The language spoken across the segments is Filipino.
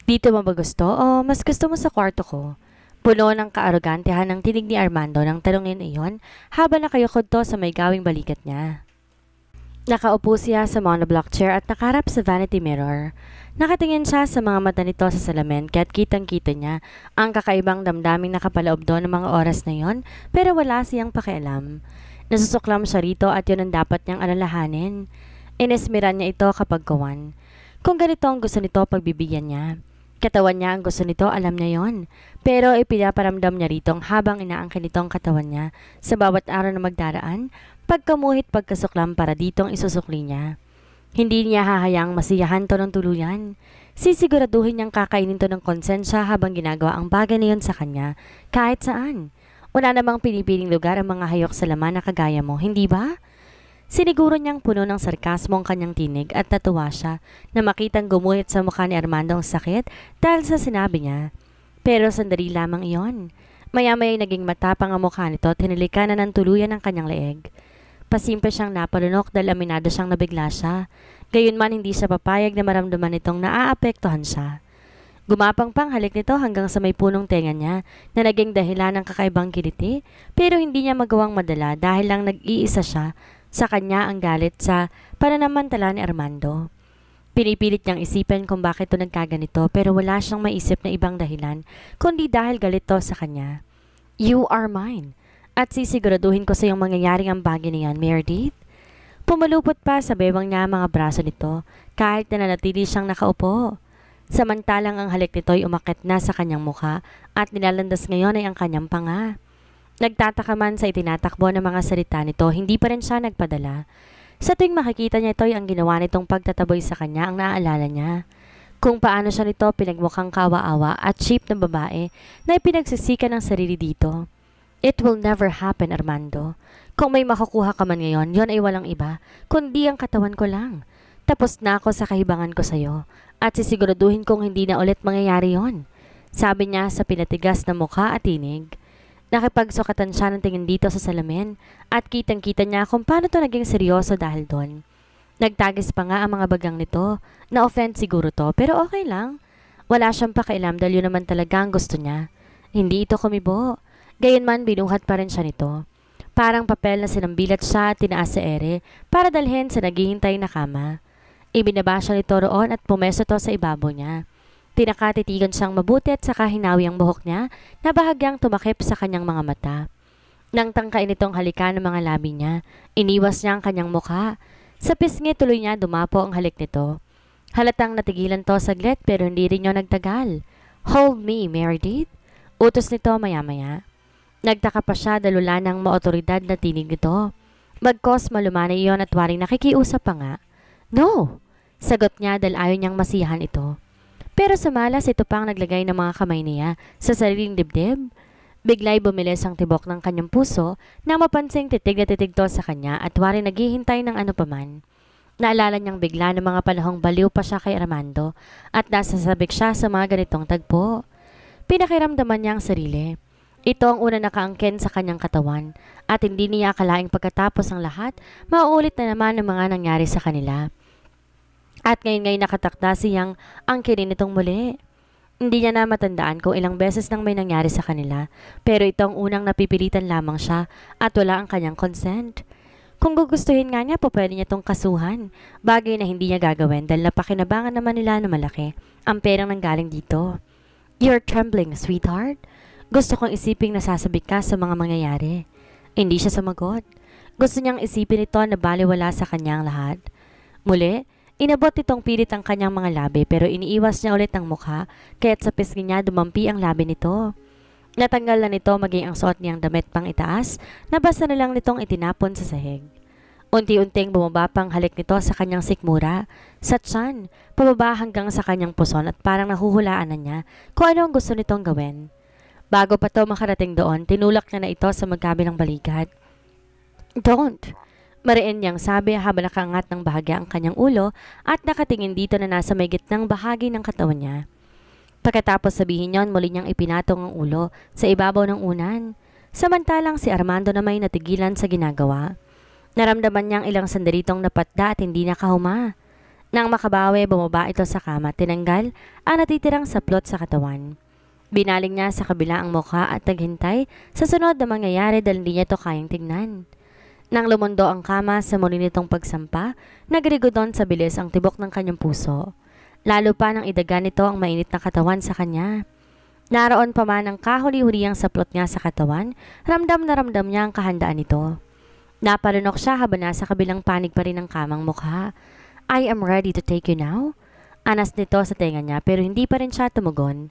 Dito mo ba gusto o mas gusto mo sa kwarto ko? Puno ng kaarogantehan ng tinig ni Armando nang tanungin iyon habang nakayukod to sa may gawing balikat niya. Nakaupo siya sa monoblock chair at nakaharap sa vanity mirror. Nakatingin siya sa mga mata nito sa salamin kaya't kitang-kita niya ang kakaibang damdaming nakapaloob doon ng mga oras na yon pero wala siyang pakialam. Nasusuklam siya rito at yun ang dapat niyang alalahanin. Inesmiran niya ito kapag gawan. Kung ganito ang gusto nito pagbibigyan niya. Katawan niya ang gusto nito, alam niya yon. Pero ipinaparamdam niya rito habang inaangkin nito ang katawan niya sa bawat araw na magdaraan, pagkamuhit pagkasuklam para ditong isusukli niya. Hindi niya hahayaang masiyahan to ng tuluyan. Sisiguraduhin niyang kakainin to ng konsensya habang ginagawa ang bagay na yon sa kanya, kahit saan. Wala namang pinipiling lugar ang mga hayok sa laman na kagaya mo, hindi ba? Siniguro niyang puno ng sarkasmo ang kanyang tinig at natuwa siya na makitang gumuhit sa mukha ni Armando ang sakit dahil sa sinabi niya. Pero sandali lamang iyon. Maya-maya naging matapang ang mukha nito at hinilikan na ng tuluyan ang kanyang leeg. Pasimple siyang napalunok dahil aminado siyang nabigla siya. Gayunman hindi siya papayag na maramdaman nitong naaapektuhan siya. Gumapang pang halik nito hanggang sa may punong tenga niya na naging dahilan ng kakaibang kiliti pero hindi niya magawang madala dahil lang nag-iisa siya sa kanya ang galit sa pananamantala ni Armando. Pinipilit niyang isipin kung bakit ito nagkaganito pero wala siyang maisip na ibang dahilan kundi dahil galit to sa kanya. You are mine. At sisiguraduhin ko sa iyong mangyayaring ang bagay niyan, Meredith. Pumalupot pa sa bewang niya ang mga braso nito kahit na nanatili siyang nakaupo. Samantalang ang halik nito ay umakit na sa kanyang mukha at nilalandas ngayon ay ang kanyang panga. Nagtataka man sa itinatakbo ng mga salita nito, hindi pa rin siya nagpadala. Sa tuwing makikita niya ito ay ang ginawa nitong pagtataboy sa kanya ang naaalala niya. Kung paano siya nito pinagmukhang kawa-awa at cheap na babae na ipinagsisika ng sarili dito. It will never happen, Armando. Kung may makukuha ka man ngayon, yon ay walang iba, kundi ang katawan ko lang. Tapos na ako sa kahibangan ko sa'yo at sisiguraduhin kong hindi na ulit mangyayari yon. Sabi niya sa pinatigas na mukha at tinig. Nakipagsukatan siya ng tingin dito sa salamin at kitang-kita niya kung paano to naging seryoso dahil doon. Nagtagis pa nga ang mga bagang nito. Na-offend siguro to pero okay lang. Wala siyang pakailam dahil yun naman talaga ang gusto niya. Hindi ito kumibo. Gayunman binuhat pa rin siya nito. Parang papel na sinambilat siya at tinaas sa ere para dalhin sa naghihintay na kama. Ibinaba siya nito roon at pumeso to sa ibabaw niya. Pinakatitigan siyang mabuti at saka hinawi ang buhok niya na bahagyang tumakip sa kanyang mga mata. Nang tangkain itong halikan ng mga labi niya, iniwas niya ang kanyang mukha. Sa pisngi tuloy niya dumapo ang halik nito. Halatang natigilan to saglit pero hindi rin niya nagtagal. Hold me, Meredith. Utos nito maya-maya. Nagtaka pa siya dahil wala ng maotoridad na tinig nito. Bagkos malumanay iyon at waring nakikiusap pa nga. No! Sagot niya dahil ayaw niyang masiyahan ito. Pero sa malas ito pang naglagay ng mga kamay niya sa sariling dibdib. Bigla'y bumilis ang tibok ng kanyang puso nang mapansing titig na titig to sa kanya at waring naghihintay ng ano paman. Naalala niyang bigla ng mga panahong baliw pa siya kay Armando at nasasabik siya sa mga ganitong tagpo. Pinakiramdaman niya ang sarili. Ito ang una nakaangkin sa kanyang katawan at hindi niya akalaing pagkatapos ng lahat, mauulit na naman ang mga nangyari sa kanila. At ngayon nakatakda siyang angkinin nitong muli. Hindi niya na matandaan kung ilang beses nang may nangyari sa kanila, pero itong unang napipilitan lamang siya at wala ang kanyang consent. Kung gugustuhin nga niya, pwede niya itong kasuhan, bagay na hindi niya gagawin dahil napakinabangan naman nila na malaki ang perang nanggaling dito. You're trembling, sweetheart. Gusto kong isiping nasasabik ka sa mga mangyayari. Hindi siya sumagot. Gusto niyang isipin ito na baliwala sa kanyang lahat. Muli, inabot itong pilit ang kanyang mga labi pero iniiwas niya ulit ang mukha kaya't sa pisngi niya dumampi ang labi nito. Natanggal na nito maging ang suot niyang damit pang itaas, nabasa na lang nitong itinapon sa sahig. Unti-unting bumaba pang halik nito sa kanyang sikmura, sa tiyan, pababa hanggang sa kanyang puson at parang nahuhulaan na niya kung ano ang gusto nitong gawin. Bago pa to makarating doon, tinulak niya na ito sa magkabilang balikat. Don't! Mariin niyang sabi habang nakaangat ng bahagya ang kanyang ulo at nakatingin dito na nasa may gitnang bahagi ng katawan niya. Pagkatapos sabihin niyon, muli niyang ipinatong ang ulo sa ibabaw ng unan. Samantalang si Armando na may natigilan sa ginagawa. Naramdaman niyang ilang sandaritong napatda at hindi nakahuma. Nang makabawi, bumaba ito sa kama, tinanggal ang natitirang saplot sa katawan. Binaling niya sa kabila ang mukha at naghintay sa sunod na mangyayari dahil hindi niya ito kayang tignan. Nang lumundo ang kama sa muli nitong pagsampa, nagrigodon sa bilis ang tibok ng kanyang puso. Lalo pa nang idagan nito ang mainit na katawan sa kanya. Naroon pa man ang kahuli-huliyang saplot niya sa katawan, ramdam na ramdam niya ang kahandaan nito. Napalunok siya habang nasa kabilang panig pa rin ang kamang mukha. I am ready to take you now? Anas nito sa tenga niya pero hindi pa rin siya tumugon.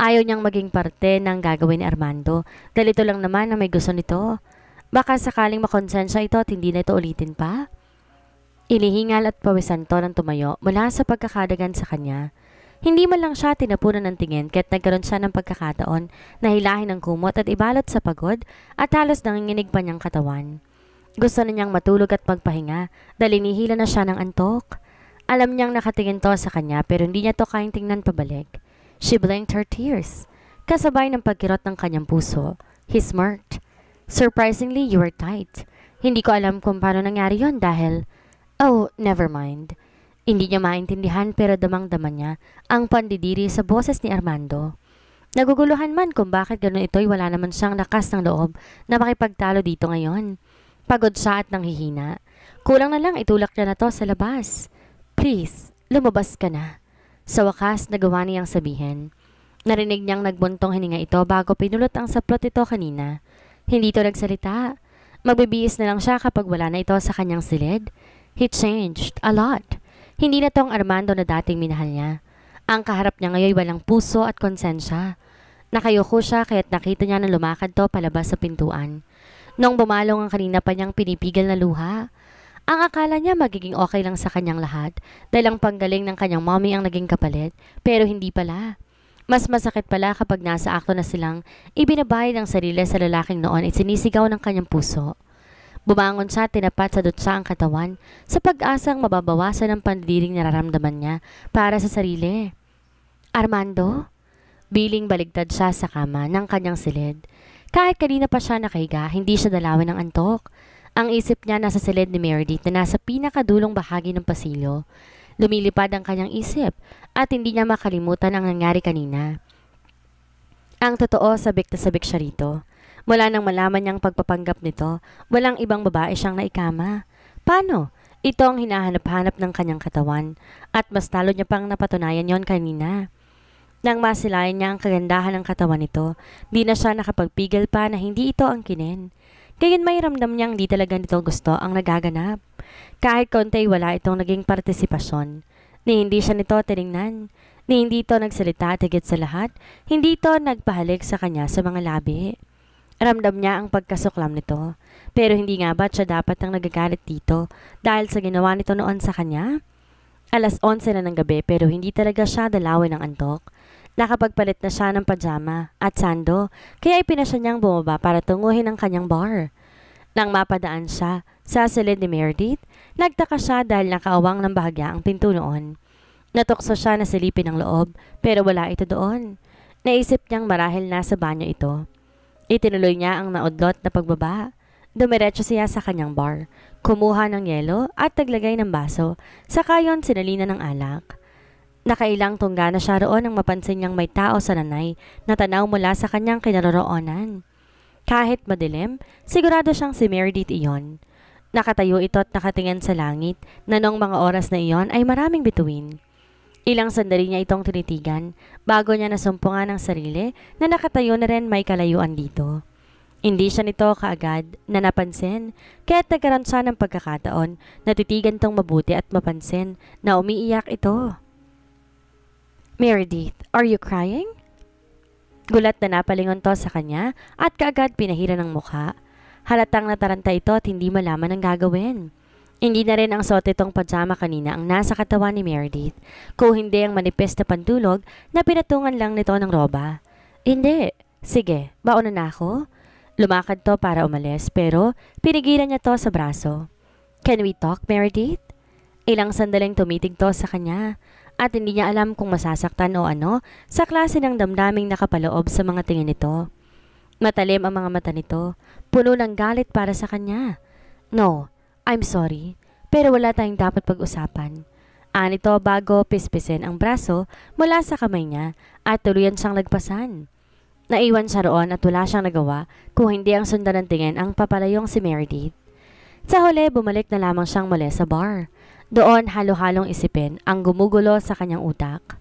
Ayaw niyang maging parte ng gagawin ni Armando dahil ito lang naman ang may gusto nito. Baka sakaling makonsensya ito at hindi na ito ulitin pa? Ilihingal at pawisan to ng tumayo mula sa pagkakadagan sa kanya. Hindi man lang siya tinapunan ng tingin kaya't nagkaroon siya ng pagkakataon na hilahin ng kumot at ibalot sa pagod at halos nanginginig pa niyang katawan. Gusto na niyang matulog at magpahinga dahil inihila na siya ng antok. Alam niyang nakatingin to sa kanya pero hindi niya to kayang tingnan pabalik. She blinked her tears. Kasabay ng pagkirot ng kanyang puso. He smirked. Surprisingly, you were tight. Hindi ko alam kung paano nangyari yon dahil... Oh, never mind. Hindi niya maintindihan pero damang-dama niya ang pandidiri sa boses ni Armando. Naguguluhan man kung bakit gano'n ito'y wala naman siyang lakas ng loob na makipagtalo dito ngayon. Pagod siya at nanghihina. Kulang na lang itulak niya na to sa labas. Please, lumabas ka na. Sa wakas, nagawa niyang sabihin. Narinig niyang nagbuntong hininga ito bago pinulot ang saplot ito kanina. Hindi ito nagsalita. Magbibihis na lang siya kapag wala na ito sa kanyang silid. He changed a lot. Hindi na tong Armando na dating minahal niya. Ang kaharap niya ngayon walang puso at konsensya. Nakayuko siya kaya't nakita niya na lumakad to palabas sa pintuan. Nung bumalong ang kanina pa niyang pinipigil na luha, ang akala niya magiging okay lang sa kanyang lahat dahil ang panggaling ng kanyang mommy ang naging kapalit, pero hindi pala. Mas masakit pala kapag nasa akto na silang ibinabayad ang sarili sa lalaking noon at sinisigaw ng kanyang puso. Bumangon siya, tinapat sa dutsa ang katawan sa pag-asang mababawasan ang pandidiring nararamdaman niya para sa sarili. Armando? Biling baligtad siya sa kama ng kanyang silid. Kahit kanina pa siya nakahiga, hindi siya dalawin ng antok. Ang isip niya nasa silid ni Meredith na nasa pinakadulong bahagi ng pasilyo. Lumilipad ang kanyang isip at hindi niya makalimutan ang nangyari kanina. Ang totoo, sabik na sabik siya rito. Mula nang malaman niyang pagpapanggap nito, walang ibang babae siyang naikama. Paano? Ito ang hinahanap-hanap ng kanyang katawan at mas talo niya pang napatunayan yon kanina. Nang masilayan niya ang kagandahan ng katawan nito, di na siya nakapagpigil pa na hindi ito ang kinin. Gayon may ramdam niyang di talaga nito gusto ang nagaganap. Kahit konti wala itong naging partisipasyon. Ni hindi siya nito tiningnan. Ni hindi ito nagsalita at higit sa lahat, hindi ito nagpahalik sa kanya sa mga labi. Ramdam niya ang pagkasuklam nito. Pero hindi nga ba siya dapat ang nagagalit dito dahil sa ginawa nito noon sa kanya? Alas 11 na ng gabi pero hindi talaga siya dalawin ng antok. Nakapagpalit na siya ng pajama at sando kaya ipinasya niyang bumaba para tunguhin ang kanyang bar. Nang mapadaan siya sa silid ni Meredith, nagtaka siya dahil nakaawang ng bahagya ang pinto noon. Natukso siya na silipin ang loob pero wala ito doon. Naisip niyang marahil nasa banyo ito. Itinuloy niya ang naudlot na pagbaba. Dumiretso siya sa kanyang bar, kumuha ng yelo at naglagay ng baso, saka yon sinalina ng alak. Nakailang tungga na siya roon nang mapansin niyang may tao sa nanay na tanaw mula sa kanyang kinaroroonan. Kahit madilim, sigurado siyang si Meredith iyon. Nakatayo ito at nakatingin sa langit na noong mga oras na iyon ay maraming bituin. Ilang sandali niya itong tinitigan bago niya nasumpungan ang sarili na nakatayo na rin may kalayuan dito. Hindi siya nito kaagad na napansin kaya't nagkaroon siya ng pagkakataon na titigan tong mabuti at mapansin na umiiyak ito. Meredith, are you crying? Gulat na napalingon to sa kanya at kaagad pinahira ng mukha. Halatang nataranta ito at hindi malaman ang gagawin. Hindi na rin ang suot itong pajama kanina ang nasa katawan ni Meredith, kung hindi ang manipis na pantulog na pinatungan lang nito ng roba. Hindi. Sige, bauna na ako. Lumakad to para umalis pero pinigilan niya to sa braso. Can we talk, Meredith? Ilang sandaling tumitig to sa kanya at hindi niya alam kung masasaktan o ano sa klase ng damdaming nakapaloob sa mga tingin nito. Matalim ang mga mata nito, puno ng galit para sa kanya. No. I'm sorry, pero wala tayong dapat pag-usapan. Anito bago pispisin ang braso mula sa kamay niya at tuluyan siyang lagpasan. Naiwan siya roon at wala siyang nagawa kung hindi ang sundan ng tingin ang papalayong si Meredith. Sa huli, bumalik na lamang siyang muli sa bar. Doon halo-halong isipin ang gumugulo sa kanyang utak.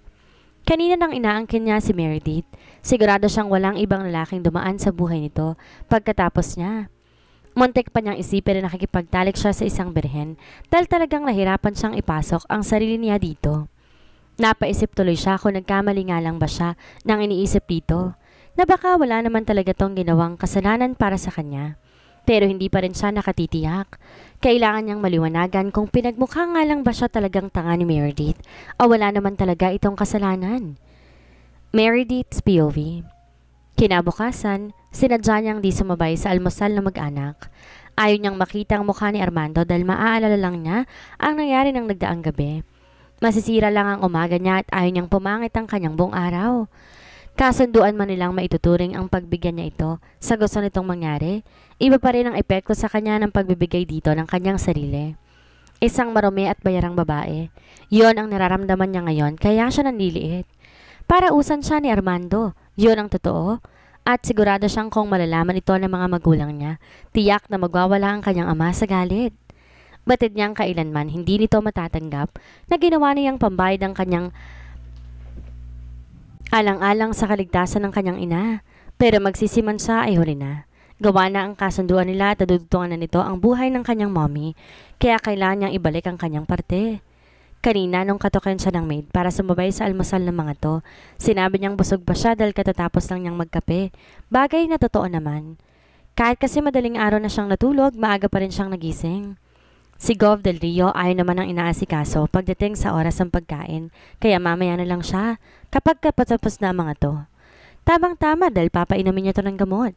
Kanina nang inaangkin niya si Meredith, sigurado siyang walang ibang lalaking dumaan sa buhay nito pagkatapos niya. Muntik pa niyang isipin na nakikipagtalik siya sa isang birhen dahil talagang nahirapan siyang ipasok ang sarili niya dito. Napaisip tuloy siya kung nagkamali nga lang ba siya nang iniisip dito na baka wala naman talaga tong ginawang kasalanan para sa kanya. Pero hindi pa rin siya nakatitiyak. Kailangan niyang maliwanagan kung pinagmukha nga lang ba siya talagang tanga ni Meredith o wala naman talaga itong kasalanan. Meredith's POV. Kinabukasan, sinadya niyang di sumabay sa almusal na mag-anak. Ayaw niyang makita ang mukha ni Armando dahil maaalala lang niya ang nangyari ng nagdaang gabi. Masisira lang ang umaga niya at ayaw niyang pumangit ang kanyang buong araw. Kasunduan man nilang maituturing ang pagbigyan niya ito sa gusto nitong mangyari, iba pa rin ang epekto sa kanya ng pagbibigay dito ng kanyang sarili. Isang marumi at bayarang babae, yon ang nararamdaman niya ngayon kaya siya nanliliit. Para usan siya ni Armando, yon ang totoo. At sigurado siyang kung malalaman ito ng mga magulang niya, tiyak na magwawala ang kanyang ama sa galit. Batid niyang kailanman hindi nito matatanggap na ginawa niyang pambayad ang kanyang alang-alang sa kaligtasan ng kanyang ina. Pero magsisiman siya ay huli na. Gawa na ang kasunduan nila at nadudutungan na nito ang buhay ng kanyang mommy, kaya kailangan niyang ibalik ang kanyang parte. Kanina nung katokin siya ng maid para sumabay sa almusal ng mga to, sinabi niyang busog pa siya dahil katatapos lang niyang magkape. Bagay na totoo naman. Kahit kasi madaling araw na siyang natulog, maaga pa rin siyang nagising. Si Gov Del Rio ayaw naman ang inaasikaso pagdating sa oras ng pagkain, kaya mamaya na lang siya kapag kapatapos na ang mga to. Tamang-tama dahil papainumin niya to ng gamot.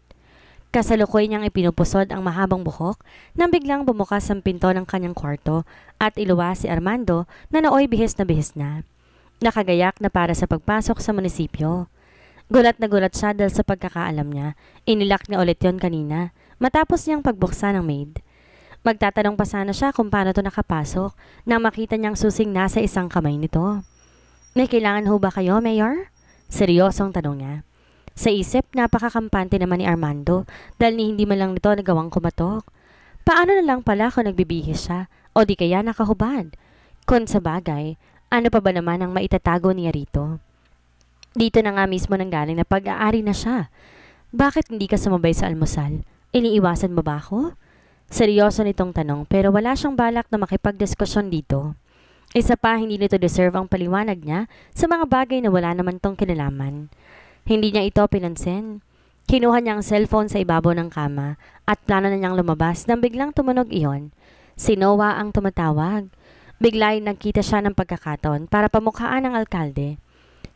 Kasalukuy niyang ipinupusod ang mahabang buhok nang biglang bumukas ang pinto ng kanyang kwarto at iluwas si Armando na nooy bihis na. Nakagayak na para sa pagpasok sa munisipyo. Gulat na gulat siya dahil sa pagkakaalam niya. Inilak niya ulit yon kanina matapos niyang pagbuksan ng maid. Magtatanong pa sana siya kung paano to nakapasok nang makita niyang susing nasa isang kamay nito. May kailangan ho ba kayo, Mayor? Seryosong tanong niya. Sa isip, napakakampante naman ni Armando dahil hindi man lang nito nagawang kumatok. Paano na lang pala kung nagbibihis siya o di kaya nakahubad? Kung sa bagay, ano pa ba naman ang maitatago niya rito? Dito na nga mismo nanggaling na pag-aari na siya. Bakit hindi ka sumabay sa almusal? Iniiwasan mo ba ako? Seryoso nitong tanong pero wala siyang balak na makipagdiskusyon dito. Isa pa, hindi nito deserve ang paliwanag niya sa mga bagay na wala naman tong kinalaman. Hindi niya ito pinansin. Kinuha niya ang cellphone sa ibabaw ng kama at plano na niyang lumabas nang biglang tumunog iyon. Si Noah ang tumatawag. Bigla ay nagkita siya ng pagkakataon para pamukhaan ng alkalde.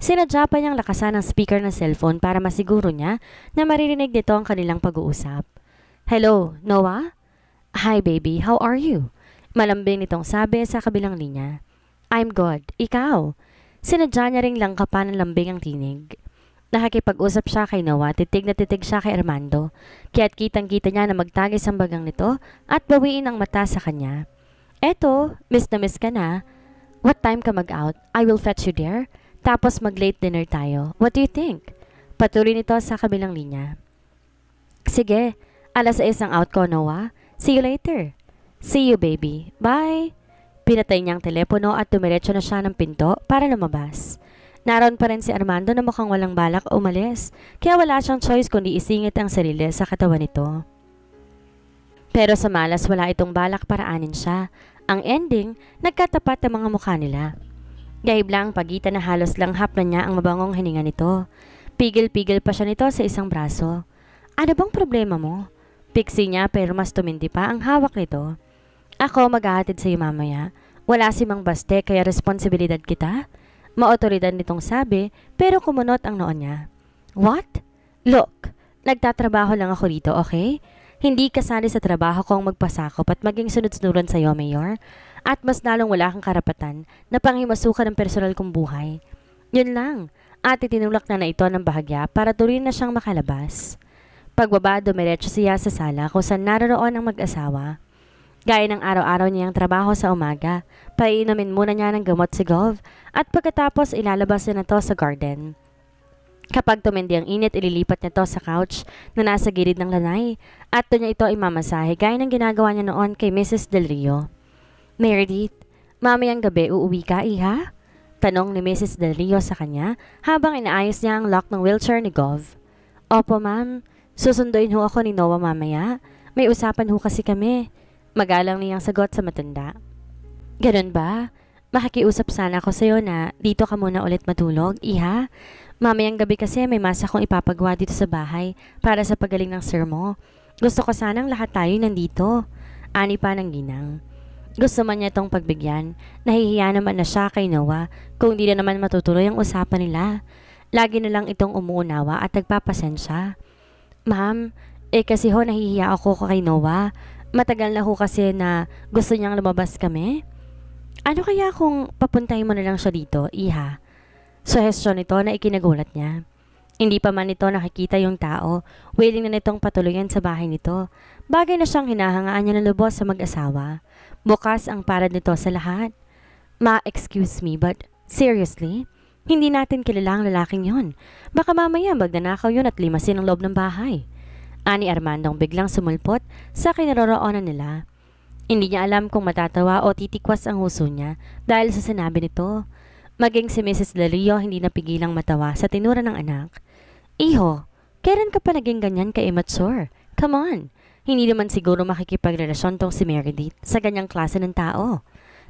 Sinadya pa niyang lakasan ang speaker ng cellphone para masiguro niya na maririnig nito ang kanilang pag-uusap. Hello, Noah? Hi baby, how are you? Malambing nitong sabi sa kabilang linya. I'm good. Ikaw? Sinadya niya ring langkapan ng lambing ang tinig. Nakikipag-usap siya kay Noah, titig na titig siya kay Armando, kaya't kitang-kita niya na magtagis ang bagang nito at bawiin ang mata sa kanya. Eto, miss na miss ka na. What time ka mag-out? I will fetch you there. Tapos mag-late dinner tayo. What do you think? Patuloy nito sa kabilang linya. Sige, 6:00 ang out ko, Noah. See you later. See you, baby. Bye. Pinatay niya ang telepono at dumiretso na siya ng pinto para lumabas. Naroon pa rin si Armando na mukhang walang balak umalis, kaya wala siyang choice kundi isingit ang sarili sa katawan nito. Pero sa malas wala itong balak para anin siya. Ang ending, nagkatapat ang mga mukha nila. Gahib lang pagitan na halos lang hap na niya ang mabangong hininga nito. Pigil-pigil pa siya nito sa isang braso. Ano bang problema mo? Piksi niya pero mas tumindi pa ang hawak nito. Ako maghahatid sa iyo mamaya. Wala si Mang Baste kaya responsibilidad kita. Maotoridad nitong sabi pero kumunot ang noon niya. What? Look, nagtatrabaho lang ako dito, okay? Hindi kasali sa trabaho kong magpasakop at maging sunod-sunuran sa iyo, Mayor. At mas lalong wala kang karapatan na panghimasukan ng personal kong buhay. Yun lang. At itinulak na ito ng bahagya para tuloy na siyang makalabas. Pagbaba, dumiretso siya sa sala kung saan naroon ang mag-asawa. Gaya ng araw-araw niyang trabaho sa umaga, paiinumin muna niya ng gamot si Gov at pagkatapos ilalabas niya na to sa garden. Kapag tumindi ang init, ililipat niya to sa couch na nasa gilid ng lanay at doon niya ito imamasahe gaya ng ginagawa niya noon kay Mrs. Del Rio. Meredith, mamayang gabi uuwi ka, iha? Tanong ni Mrs. Del Rio sa kanya habang inaayos niya ang lock ng wheelchair ni Gov. Opo ma'am, susunduin ho ako ni Noah mamaya. May usapan ho kasi kami. Magalang niyang sagot sa matanda. Ganun ba? Makikiusap sana ako sa'yo na dito ka muna ulit matulog, iha? Mamayang gabi kasi may masa kong ipapagawa dito sa bahay para sa pagaling ng sir mo. Gusto ko sanang lahat tayo nandito. Ani pa ng ginang. Gusto man niya itong pagbigyan. Nahihiya naman na siya kay Noah kung di na naman matutuloy ang usapan nila. Lagi na lang itong umuunawa at nagpapasensya. Ma'am, kasi ho nahihiya ako kay Noah. Matagal na ho kasi na gusto niyang lumabas kami. Ano kaya kung papuntahin mo na lang siya dito, iha? Suhestyon nito na ikinagulat niya. Hindi pa man nito nakikita yung tao, willing na nitong patuloyan sa bahay nito. Bagay na siyang hinahangaan niya ng lubos sa mag-asawa. Bukas ang parad nito sa lahat. Ma-excuse me, but seriously? Hindi natin kilala ang lalaking yon. Baka mamaya magnanakaw yun at limasin ang loob ng bahay. Ani Armandong biglang sumulpot sa kinaroroonan nila. Hindi niya alam kung matatawa o titikwas ang huso niya dahil sa sinabi nito. Maging si Mrs. Del Rio hindi napigilang matawa sa tinura ng anak. Iho, kailan ka pa naging ganyan ka-immature? Come on, hindi naman siguro makikipagrelasyon tong si Meredith sa ganyang klase ng tao.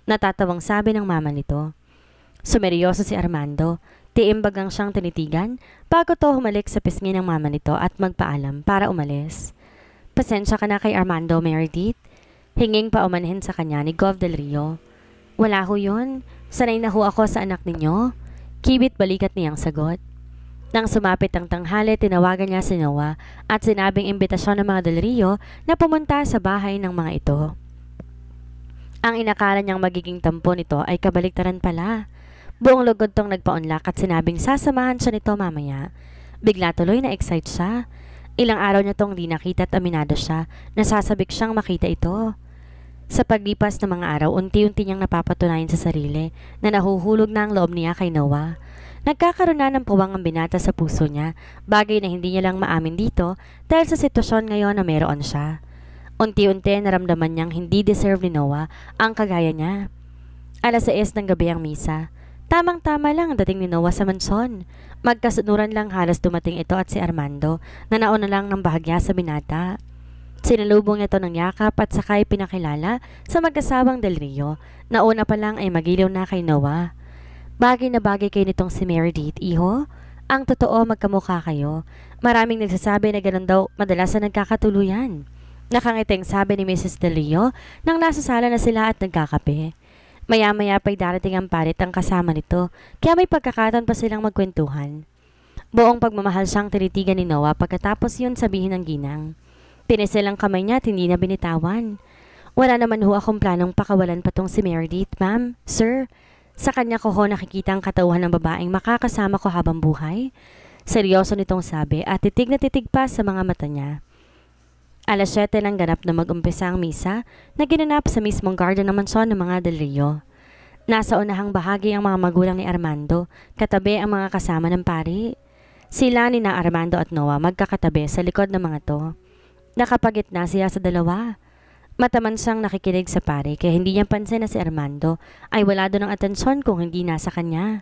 Natatawang sabi ng mama nito. Sumeryoso si Armando. Tiimbagang siyang tinitigan bago to humalik sa pisngi ng mama nito at magpaalam para umalis. Pasensya ka na kay Armando, Meredith. Hinging pa umanhin sa kanya ni Gov Del Rio. Wala ho yun. Sanay na ho ako sa anak ninyo. Kibit balikat niyang sagot. Nang sumapit ang tanghali, tinawagan niya si Noah at sinabing imbitasyon ng mga Del Rio na pumunta sa bahay ng mga ito. Ang inakala niyang magiging tampo nito ay kabaliktaran pala. Buong lugod tong nagpaunlak at sinabing sasamahan siya nito mamaya. Bigla tuloy na excite siya. Ilang araw niya tong di nakita at aminado siya na sasabik siyang makita ito. Sa paglipas ng mga araw, unti-unti niyang napapatunayan sa sarili na nahuhulog na ang loob niya kay Noah. Nagkakaroon na ng puwang ang binata sa puso niya, bagay na hindi niya lang maamin dito dahil sa sitwasyon ngayon na meron siya. Unti-unti naramdaman niyang hindi deserve ni Noah ang kagaya niya. 6:00 ng gabi ang misa. Tamang-tama lang ang dating ni Noah sa mansyon. Magkasunuran lang halos dumating ito at si Armando na nauna lang ng bahagya sa binata. Sinalubong niya ito ng yakap at sakay pinakilala sa mag-asawang Del Rio na una pa lang ay magiliw na kay Noah. Bagay na bagay kayo nitong si Meredith, iho. Ang totoo magkamukha kayo. Maraming nagsasabi na ganun daw madalas na nagkakatuluyan. Nakangiting sabi ni Mrs. Del Rio nang nasa sala na sila at nagkakape. Maya-maya pa'y darating ang parit ang kasama nito, kaya may pagkakataon pa silang magkwentuhan. Buong pagmamahal siyang tinitigan ni Noah pagkatapos yun sabihin ng ginang. Pinisil ang kamay niya at hindi na binitawan. Wala naman ho akong planong pakawalan pa tong si Meredith, ma'am, sir. Sa kanya ko ho nakikita ang katauhan ng babaeng makakasama ko habang buhay. Seryoso nitong sabi at titig na titig pa sa mga mata niya. 7:00 nang ganap na mag-umpisa ang misa na ginanap sa mismong garden ng mansyon ng mga Del Rio. Nasa unahang bahagi ang mga magulang ni Armando, katabi ang mga kasama ng pari. Sila ni na Armando at Noah magkakatabi sa likod ng mga to. Nakapagitna siya sa dalawa. Mataman siyang nakikinig sa pari kaya hindi niya pansin na si Armando ay wala doon ng atensyon kung hindi nasa kanya.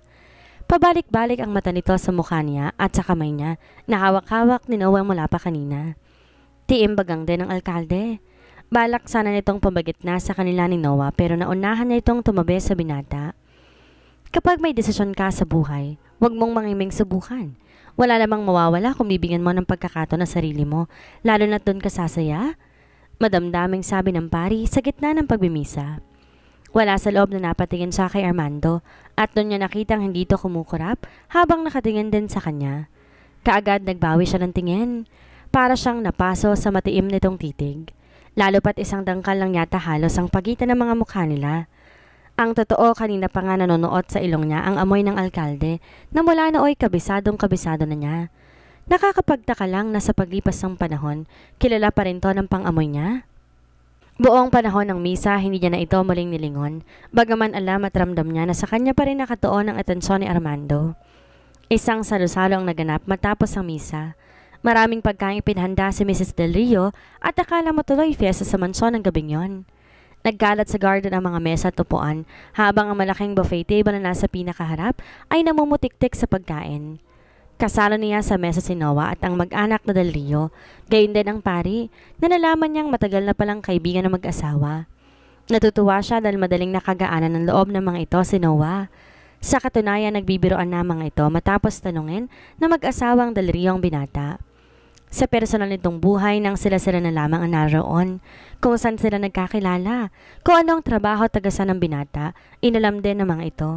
Pabalik-balik ang mata nito sa mukha niya at sa kamay niya na hawak-hawak ni Noah mula pa kanina. Tiimbagang din ng alkalde. Balak sana nitong pabagitna sa kanila ni Noah pero naunahan niya itong tumabi sa binata. Kapag may desisyon ka sa buhay, huwag mong mangiming subukan. Wala namang mawawala kung bibigyan mo ng pagkakataon na sarili mo, lalo na't doon ka sasaya. Madamdaming sabi ng pari sa gitna ng pagbimisa. Wala sa loob na napatingin siya kay Armando at doon niya nakitang hindi ito kumukurap habang nakatingin din sa kanya. Kaagad nagbawi siya ng tingin. Para siyang napaso sa matiim nitong titig. Lalo pat isang dangkal lang yata halos ang pagitan ng mga mukha nila. Ang totoo kanina pa nga nanonood sa ilong niya ang amoy ng alkalde na mula nooy kabisadong kabisado na niya. Nakakapagtaka lang na sa paglipas ng panahon, kilala pa rin to ng pang-amoy niya. Buong panahon ng misa, hindi niya na ito muling nilingon, bagaman alam at ramdam niya na sa kanya pa rin nakatuon ang atensyon ni Armando. Isang salusalo ang naganap matapos ang misa. Maraming pagkain pinhanda si Mrs. Del Rio at akala mo tuloy fiesta sa mansyon ng gabing yon. Nagkalat sa garden ang mga mesa at upuan habang ang malaking buffet table na nasa pinakaharap ay namumutik-tik sa pagkain. Kasalo niya sa mesa si Noah at ang mag-anak na Del Rio, gayon din ang pari, na nalaman niyang matagal na palang kaibigan ng mag-asawa. Natutuwa siya dahil madaling nakagaanan ng loob ng mga ito si Noah. Sa katunayan, nagbibiroan na mga ito matapos tanungin na mag-asawang Del Rio ang binata. Sa personal nitong buhay nang sila-sila na lamang ang naroon, kung saan sila nagkakilala, kung anong trabaho tagasan ng binata, inalam din ng mga ito.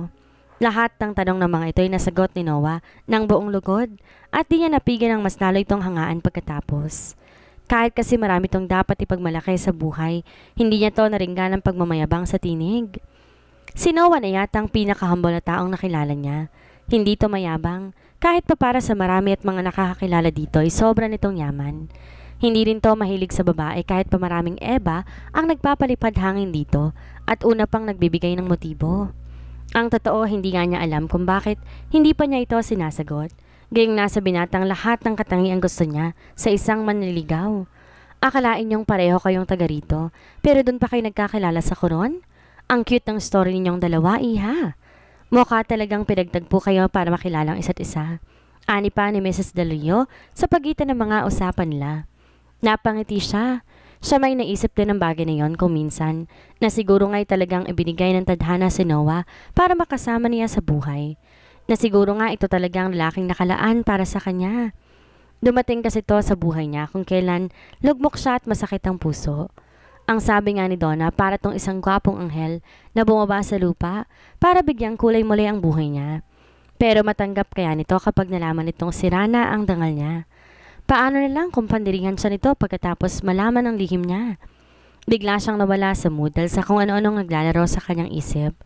Lahat ng tanong ng mga ito ay nasagot ni Noah ng buong lugod at di niya napigil ang mas lalo itong hangaan pagkatapos. Kahit kasi marami itong dapat ipagmalaki sa buhay, hindi niya to naringgan ng pagmamayabang sa tinig. Si Noah na yata ang pinakahambol na taong nakilala niya. Hindi to mayabang, kahit pa para sa marami at mga nakakakilala dito ay sobra nitong yaman. Hindi rin to mahilig sa babae kahit pa maraming eba ang nagpapalipad hangin dito at una pang nagbibigay ng motibo. Ang totoo, hindi nga niya alam kung bakit hindi pa niya ito sinasagot. Gayong nasa binatang lahat ng katangiang gusto niya sa isang manliligaw. Akalain niyong pareho kayong taga rito, pero doon pa kayo nagkakilala sa Coron? Ang cute ng story ninyong dalawa, iha. Mukha talagang pinagtagpo kayo para makilala ang isa't isa. Ani pa ni Mrs. Del Rio sa pagitan ng mga usapan nila. Napangiti siya. Siya may naisip din ng bagay na yon kung minsan, na siguro nga'y talagang ibinigay ng tadhana si Noah para makasama niya sa buhay. Na siguro nga ito talagang lalaking nakalaan para sa kanya. Dumating kasi to sa buhay niya kung kailan lugmok siya at masakit ang puso. Ang sabi nga ni Donna, para tong isang gwapong anghel na bumaba sa lupa para bigyang kulay muli ang buhay niya. Pero matanggap kaya nito kapag nalaman nitong sira na ang dangal niya. Paano na lang kung pandirihan siya nito pagkatapos malaman ang lihim niya? Bigla siyang nawala sa mood dahil sa kung ano-anong naglalaro sa kanyang isip.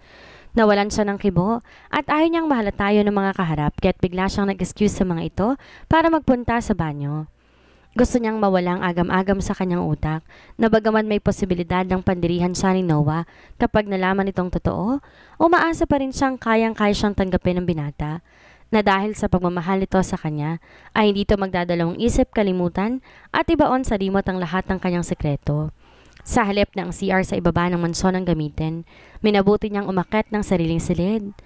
Nawalan siya ng kibo at ayaw niyang mahalatayo ng mga kaharap kaya't bigla siyang nag-excuse sa mga ito para magpunta sa banyo. Gusto niyang mawala ang agam-agam sa kanyang utak na bagaman may posibilidad ng pandirihan siya ni Noah kapag nalaman itong totoo, umaasa pa rin siyang kayang-kaya siyang tanggapin ng binata. Na dahil sa pagmamahal nito sa kanya ay hindi ito magdadalawang isip kalimutan at ibaon sa limot ang lahat ng kanyang sekreto. Sa halip ng CR sa ibaba ng mansyon ang gamitin, minabuti niyang umakyat ng sariling silid.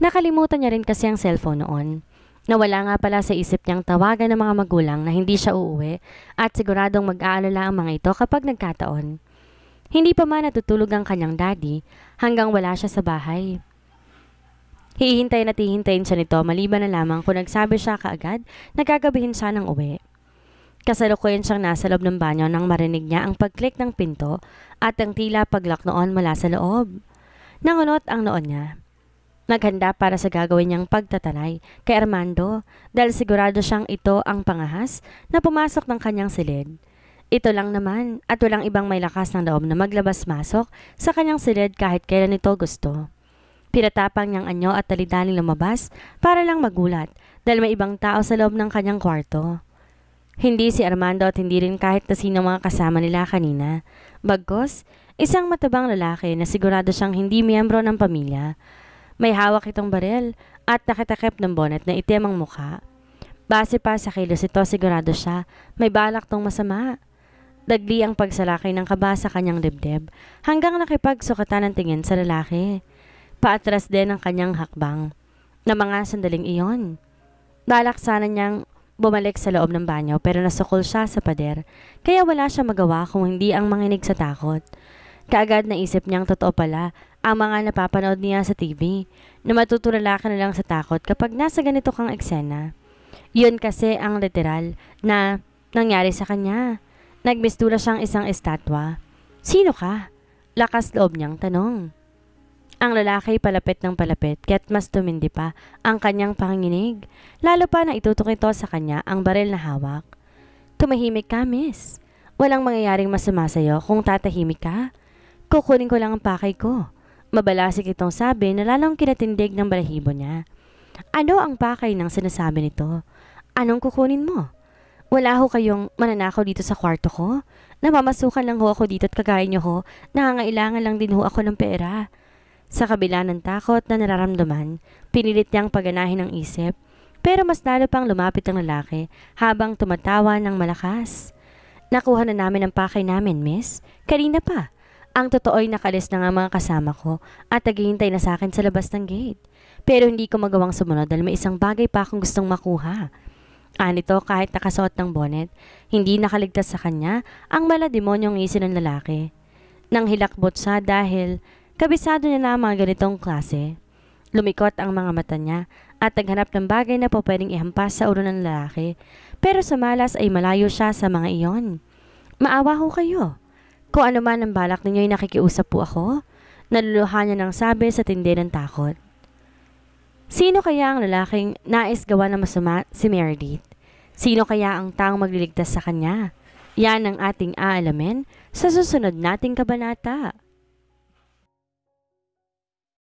Nakalimutan niya rin kasi ang cellphone noon. Nawala nga pala sa isip niyang tawagan ng mga magulang na hindi siya uuwi at siguradong mag-aalala ang mga ito kapag nagkataon. Hindi pa man natutulog ang kanyang daddy hanggang wala siya sa bahay. Hihintayin at hihintayin siya nito maliban na lamang kung nagsabi siya kaagad na gagabihin siya ng uwi. Kasalukuyan siyang nasa loob ng banyo nang marinig niya ang pag-click ng pinto at ang tila pag-lock noon mula sa loob. Nangunot ang noon niya. Naghanda para sa gagawin niyang pagtatanay kay Armando dahil sigurado siyang ito ang pangahas na pumasok ng kanyang silid. Ito lang naman at walang ibang may lakas ng loob na maglabas-masok sa kanyang silid kahit kailan ito gusto. Pinatapang niyang anyo at dali-daling lumabas para lang magulat dahil may ibang tao sa loob ng kanyang kwarto. Hindi si Armando at hindi rin kahit na sino mga kasama nila kanina. Bagkus, isang matabang lalaki na sigurado siyang hindi miyembro ng pamilya. May hawak itong baril at nakitakip ng bonnet na itim ang mukha. Base pa sa kilos ito, sigurado siya may balak tong masama. Dagli ang pagsalakay ng kaba sa kanyang dibdib hanggang nakipagsukatan ng tingin sa lalaki. Paatras din ang kanyang hakbang na mga sandaling iyon. Balak sana niyang bumalik sa loob ng banyo pero nasukol siya sa pader kaya wala siya magawa kung hindi ang manginig sa takot. Kaagad naisip niyang totoo pala ang mga napapanood niya sa TV na matutulala ka na lang sa takot kapag nasa ganito kang eksena. Yun kasi ang literal na nangyari sa kanya. Nagmistura siyang isang estatwa. Sino ka? Lakas loob niyang tanong. Ang lalaki palapit ng palapit kaya't mas tumindi pa ang kanyang panginginig, lalo pa na itutok ito sa kanya ang baril na hawak. Tumahimik ka, miss. Walang mangyayaring masama sa'yo kung tatahimik ka. Kukunin ko lang ang pakay ko. Mabalasik itong sabi na lalong kinatindig ng balahibo niya. Ano ang pakay ng sinasabi nito? Anong kukunin mo? Wala ho kayong mananakaw dito sa kwarto ko? Namamasukan lang ho ako dito at kagaya niyo ho, nangangailangan lang din ho ako ng pera. Sa kabila ng takot na nararamdaman, pinilit niyang paganahin ang isip, pero mas lalo pang lumapit ang lalaki habang tumatawa ng malakas. Nakuha na namin ang pakay namin, miss. Kanina pa. Ang totoo'y nakalis na nga mga kasama ko at naghihintay na sa akin sa labas ng gate. Pero hindi ko magawang sumunod dahil may isang bagay pa akong gustong makuha. Nito kahit nakasuot ng bonnet, hindi nakaligtas sa kanya ang malademonyong ngisi ng lalaki. Nang hilakbot siya dahil kabisado niya na ang mga ganitong klase. Lumikot ang mga mata niya at naghanap ng bagay na po pwedeng ihampas sa ulo ng lalaki. Pero sa malas ay malayo siya sa mga iyon. Maawa ho kayo. Kung ano man ang balak ninyo ay nakikiusap po ako. Naluluha niya ng sabi sa tindi ng takot. Sino kaya ang lalaking nais gawa na masama si Meredith? Sino kaya ang taong magliligtas sa kanya? Yan ang ating aalamin sa susunod nating kabanata.